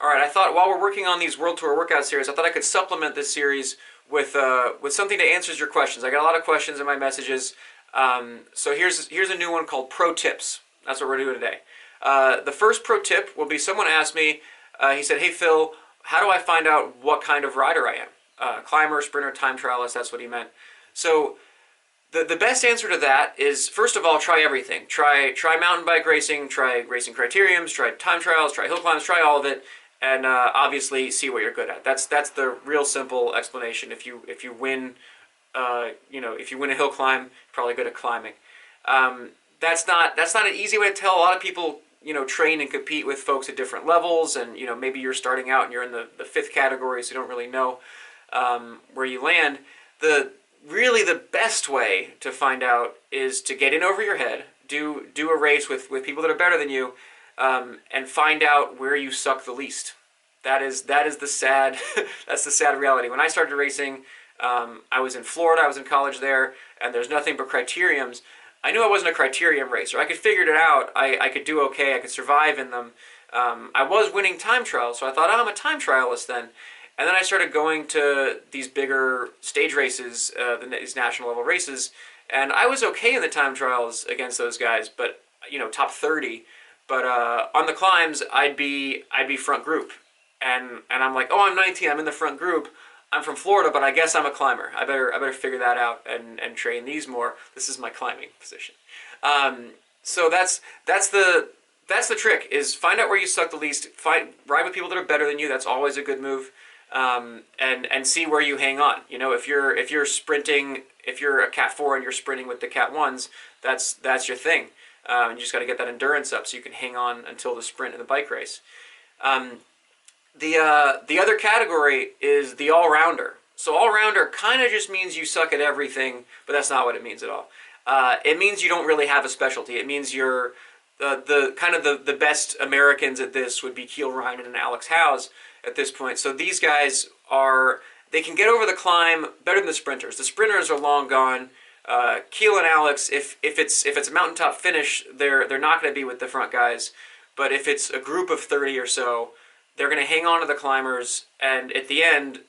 All right, I thought while we're working on these World Tour workout series, I thought I could supplement this series with something that answers your questions. I got a lot of questions in my messages, so here's a new one called Pro Tips. That's what we're doing today. The first pro tip will be someone asked me, he said, "Hey Phil, how do I find out what kind of rider I am? Climber, sprinter, time trialist," that's what he meant. So the best answer to that is, first of all, try everything. Try mountain bike racing, try racing criteriums, try time trials, try hill climbs, try all of it, and obviously see what you're good at. That's the real simple explanation. If you win, if you win a hill climb, you're probably good at climbing. That's not an easy way to tell. A lot of people train and compete with folks at different levels, and maybe you're starting out and you're in the fifth category, so you don't really know where you land. Really the best way to find out is to get in over your head, do a race with people that are better than you, and find out where you suck the least. That is the sad that's the sad reality. When I started racing, I was in Florida, I was in college there, and there's nothing but criteriums. I knew I wasn't a criterium racer. I could figure it out. I could do okay. I could survive in them. I was winning time trials, so I thought, oh, I'm a time trialist then. And then I started going to these bigger stage races, these national level races, and I was okay in the time trials against those guys, but top 30. But on the climbs, I'd be front group, and I'm like, oh, I'm 19, I'm in the front group. I'm from Florida, but I guess I'm a climber. I better figure that out and train these more. This is my climbing position. So that's the trick, is find out where you suck the least. Ride with people that are better than you. That's always a good move. And see where you hang on. If you're sprinting, if you're a Cat 4 and you're sprinting with the Cat 1s, that's your thing. You just got to get that endurance up so you can hang on until the sprint in the bike race. The other category is the all-rounder. So all-rounder kind of just means you suck at everything, but that's not what it means at all. It means you don't really have a specialty. It means you're the best Americans at this would be Keel Reinen and Alex Howes at this point. So these guys they can get over the climb better than the sprinters. The sprinters are long gone. Keel and Alex, if it's a mountaintop finish, they're not going to be with the front guys. But if it's a group of 30 or so, they're going to hang on to the climbers, and at the end,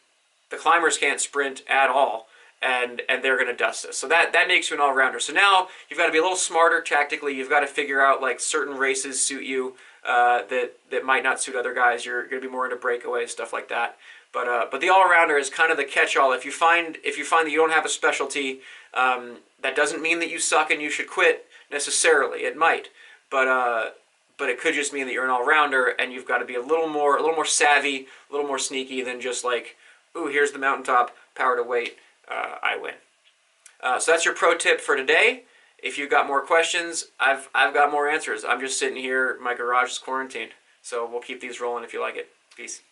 the climbers can't sprint at all, and they're going to dust us. So that makes you an all-rounder. So now you've got to be a little smarter tactically. You've got to figure out like certain races suit you that might not suit other guys. You're going to be more into breakaways, stuff like that. But the all-rounder is kind of the catch-all. If you find that you don't have a specialty, that doesn't mean that you suck and you should quit necessarily. It might, but it could just mean that you're an all-rounder, and you've got to be a little more savvy, a little more sneaky than just like, ooh, here's the mountaintop, power to weight, I win. So that's your pro tip for today. If you've got more questions, I've got more answers. I'm just sitting here, my garage is quarantined, so we'll keep these rolling if you like it. Peace.